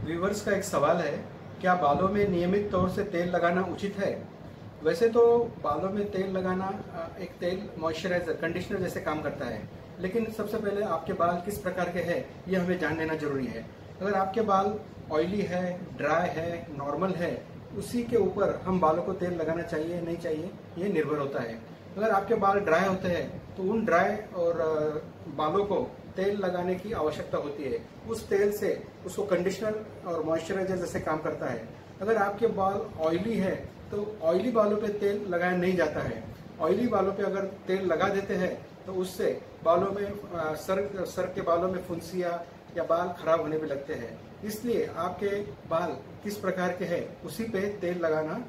Viewers का एक सवाल है, क्या बालों में नियमित तौर से तेल लगाना उचित है? वैसे तो बालों में तेल लगाना एक तेल मॉइस्चराइजर, कंडीशनर जैसे काम करता है, लेकिन सबसे पहले आपके बाल किस प्रकार के हैं ये हमें जान लेना जरूरी है। अगर आपके बाल ऑयली है, ड्राई है, नॉर्मल है, उसी के ऊपर हम बालों को तेल लगाना चाहिए नहीं चाहिए ये निर्भर होता है। अगर आपके बाल ड्राई होते हैं तो उन ड्राई और बालों को तेल लगाने की आवश्यकता होती है। उस तेल से उसको कंडीशनर और मॉइस्चराइजर जैसे काम करता है। अगर आपके बाल ऑयली है तो ऑयली बालों पे तेल लगाया नहीं जाता है। ऑयली बालों पे अगर तेल लगा देते हैं तो उससे बालों में सर के बालों में फुंसियां या बाल खराब होने भी लगते हैं। इसलिए आपके बाल किस प्रकार के हैं उसी पे तेल लगाना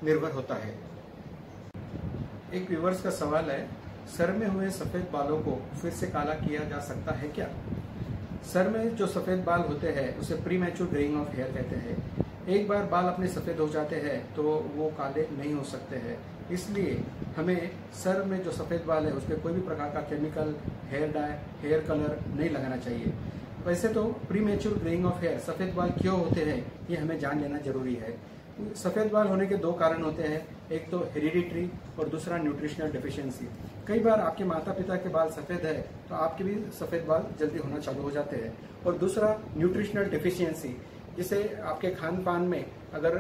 निर्भर होता है। एक व्यूवर्स का सवाल है, सर में हुए सफेद बालों को फिर से काला किया जा सकता है क्या? सर में जो सफेद बाल होते हैं उसे प्रीमैच्योर ग्रेइंग ऑफ हेयर कहते हैं। एक बार बाल अपने सफेद हो जाते हैं तो वो काले नहीं हो सकते हैं। इसलिए हमें सर में जो सफेद बाल है उस पर कोई भी प्रकार का chemical, hair dye, hair colour नहीं लगाना चाहिए। वैसे तो प्रीमैच्योर ग्रेइंग ऑफ हेयर सफेद बाल क्यों होते हैं ये हमें जान लेना जरूरी है। सफेद बाल होने के दो कारण होते हैं, एक तो हेरिडिटरी और दूसरा न्यूट्रिशनल डेफिशिएंसी। कई बार आपके माता पिता के बाल सफेद है तो आपके भी सफेद बाल जल्दी होना चालू हो जाते हैं। और दूसरा न्यूट्रिशनल डेफिशिएंसी, जिसे आपके खान पान में अगर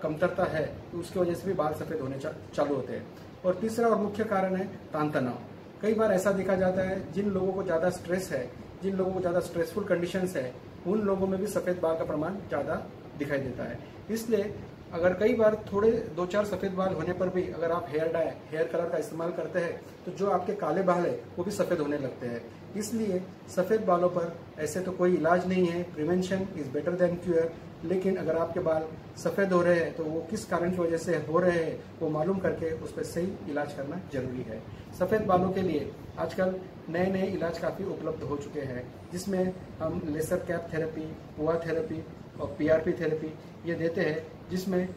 कमतरता है तो उसकी वजह से भी बाल सफेद होने चालू होते हैं। और तीसरा और मुख्य कारण है तान तनाव। कई बार ऐसा देखा जाता है जिन लोगों को ज्यादा स्ट्रेस है, जिन लोगों को ज्यादा स्ट्रेसफुल कंडीशंस है, उन लोगों में भी सफेद बाल का प्रमाण ज्यादा दिखाई देता है। इसलिए अगर कई बार थोड़े 2-4 सफेद बाल होने पर भी अगर आप हेयर डाई, हेयर कलर का इस्तेमाल करते हैं तो जो आपके काले बाल है वो भी सफेद होने लगते हैं। इसलिए सफेद बालों पर ऐसे तो कोई इलाज नहीं है, prevention is better than cure. लेकिन अगर आपके बाल सफेद हो रहे हैं तो वो किस कारण की वजह से हो रहे हैं वो मालूम करके उस पर सही इलाज करना जरूरी है। सफेद बालों के लिए आजकल नए नए इलाज काफी उपलब्ध हो चुके हैं, जिसमें हम लेजर कैप थेरेपी, पुआ थेरेपी और पीआरपी थेरेपी ये देते हैं, जिसमें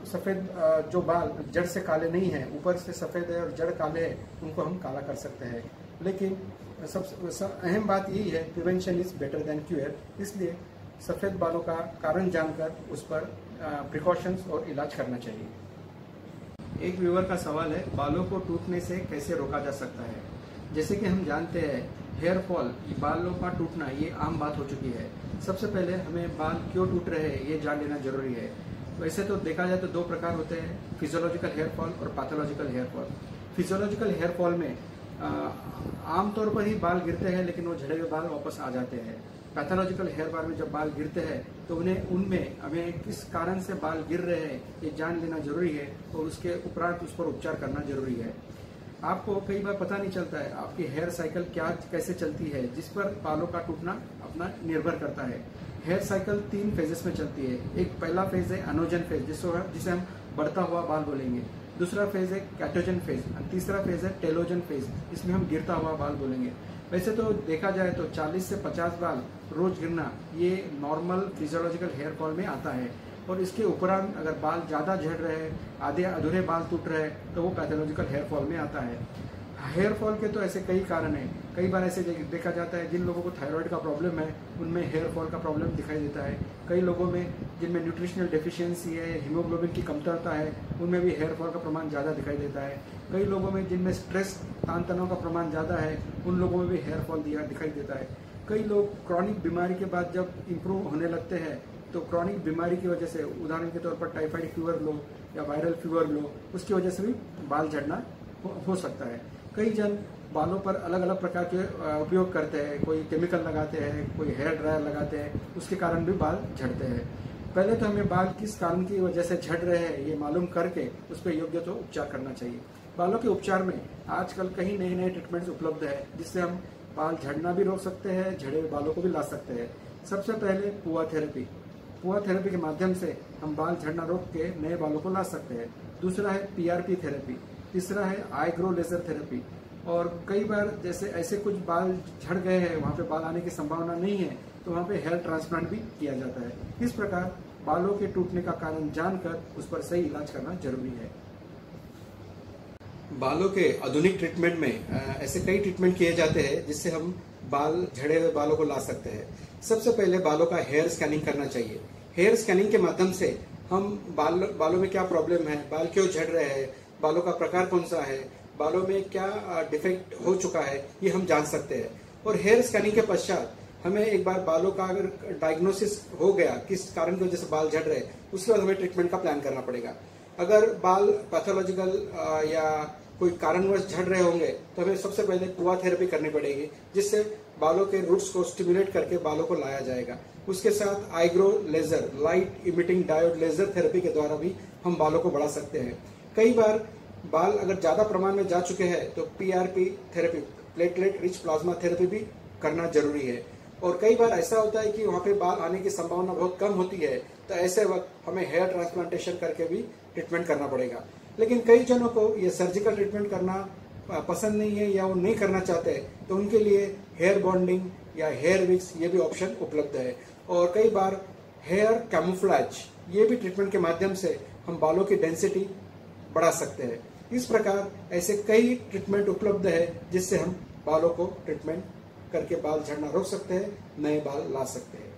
सफेद जो बाल जड़ से काले नहीं है, ऊपर से सफेद है और जड़ काले है, उनको हम काला कर सकते हैं। लेकिन सबसे अहम बात यही है, prevention is better than cure. इसलिए सफेद बालों का कारण जानकर उस पर प्रिकॉशंस और इलाज करना चाहिए। एक व्यूअर का सवाल है, बालों को टूटने से कैसे रोका जा सकता है? जैसे कि हम जानते हैं हेयर फॉल, बालों का टूटना ये आम बात हो चुकी है। सबसे पहले हमें बाल क्यों टूट रहे हैं ये जान लेना जरूरी है। वैसे तो देखा जाए तो दो प्रकार होते हैं, फिजियोलॉजिकल हेयर फॉल और pathological hair fall. Physiological hair fall में आमतौर पर ही बाल गिरते हैं लेकिन वो झड़े हुए बाल वापस आ जाते हैं। पैथोलॉजिकल हेयर फॉल में जब बाल गिरते हैं तो उनमें हमें किस कारण से बाल गिर रहे हैं ये जान लेना जरूरी है और उसके उपरांत उस पर उपचार करना जरूरी है। आपको कई बार पता नहीं चलता है आपकी हेयर साइकिल कैसे चलती है, जिस पर बालों का टूटना अपना निर्भर करता है। हेयर साइकिल 3 फेजेस में चलती है। एक पहला फेज है एनोजन फेज, जिसे हम बढ़ता हुआ बाल बोलेंगे। दूसरा फेज है कैटोजन फेज और तीसरा फेज है टेलोजन फेज, इसमें हम गिरता हुआ बाल बोलेंगे। वैसे तो देखा जाए तो 40 से 50 बाल रोज गिरना ये नॉर्मल फिजियोलॉजिकल हेयर फॉल में आता है। और इसके उपरांत अगर बाल ज्यादा झड़ रहे हैं, आधे अधूरे बाल टूट रहे हैं, तो वो पैथोलॉजिकल हेयर फॉल में आता है। हेयर फॉल के तो ऐसे कई कारण हैं। कई बार ऐसे देखा जाता है जिन लोगों को थायराइड का प्रॉब्लम है उनमें हेयर फॉल का प्रॉब्लम दिखाई देता है। कई लोगों में जिनमें न्यूट्रिशनल डेफिशिएंसी है, हीमोग्लोबिन की कमतरता है, उनमें भी हेयर फॉल का प्रमाण ज़्यादा दिखाई देता है। कई लोगों में जिनमें स्ट्रेस, तान तनाव का प्रमाण ज़्यादा है, उन लोगों में भी हेयर फॉल दिखाई देता है। कई लोग क्रॉनिक बीमारी के बाद जब इम्प्रूव होने लगते हैं तो क्रॉनिक बीमारी की वजह से, उदाहरण के तौर पर टाइफाइड फीवर लो या वायरल फीवर लो, उसकी वजह से भी बाल झड़ना हो सकता है। कई जन बालों पर अलग अलग प्रकार के उपयोग करते हैं, कोई केमिकल लगाते हैं, कोई हेयर ड्रायर लगाते हैं, उसके कारण भी बाल झड़ते हैं। पहले तो हमें बाल किस कारण की वजह से झड़ रहे हैं ये मालूम करके उस पर योग्य तो उपचार करना चाहिए। बालों के उपचार में आजकल कई नए नए ट्रीटमेंट्स उपलब्ध है, जिससे हम बाल झड़ना भी रोक सकते हैं, झड़े हुए बालों को भी ला सकते हैं। सबसे पहले पुआ थेरेपी। पुआ थेरेपी के माध्यम से हम बाल झड़ना रोक के नए बालों को ला सकते हैं। दूसरा है पीआरपी थेरेपी। तीसरा है आई ग्रो लेजर थेरेपी। और कई बार जैसे ऐसे कुछ बाल झड़ गए हैं, वहाँ पे बाल आने की संभावना नहीं है, तो वहाँ पे हेयर ट्रांसप्लांट भी किया जाता है। इस प्रकार बालों के टूटने का कारण जानकर उस पर सही इलाज करना जरूरी है। बालों के आधुनिक ट्रीटमेंट में ऐसे कई ट्रीटमेंट किए जाते हैं जिससे हम बाल झड़े हुए बालों को ला सकते हैं। सबसे पहले बालों का हेयर स्कैनिंग करना चाहिए। हेयर स्कैनिंग के माध्यम से हम बालों में क्या प्रॉब्लम है, बाल क्यों झड़ रहे हैं, बालों का प्रकार कौन सा है, बालों में क्या डिफेक्ट हो चुका है, ये हम जान सकते हैं। और हेयर स्कैनिंग के पश्चात हमें एक बार बालों का अगर डायग्नोसिस हो गया किस कारण की वजह से बाल झड़ रहे, उसके बाद हमें ट्रीटमेंट का प्लान करना पड़ेगा। अगर बाल पैथोलॉजिकल या कोई कारणवश झड़ रहे होंगे तो हमें सबसे पहले कुआ थेरेपी करनी पड़ेगी, जिससे बालों के रूट्स को स्टिमुलेट करके बालों को लाया जाएगा। उसके साथ iGrow laser, light emitting diode laser therapy के द्वारा भी हम बालों को बढ़ा सकते हैं। कई बार बाल अगर ज्यादा प्रमाण में जा चुके हैं तो PRP therapy, platelet rich plasma therapy भी करना जरूरी है। और कई बार ऐसा होता है कि वहाँ पे बाल आने की संभावना बहुत कम होती है, तो ऐसे वक्त हमें हेयर ट्रांसप्लांटेशन करके भी ट्रीटमेंट करना पड़ेगा। लेकिन कई जनों को ये सर्जिकल ट्रीटमेंट करना पसंद नहीं है या वो नहीं करना चाहते, तो उनके लिए हेयर बॉन्डिंग या हेयर विक्स ये भी ऑप्शन उपलब्ध है। और कई बार हेयर कैमोफ्लेज, ये भी ट्रीटमेंट के माध्यम से हम बालों की डेंसिटी बढ़ा सकते हैं। इस प्रकार ऐसे कई ट्रीटमेंट उपलब्ध है जिससे हम बालों को ट्रीटमेंट करके बाल झड़ना रोक सकते हैं, नए बाल ला सकते हैं।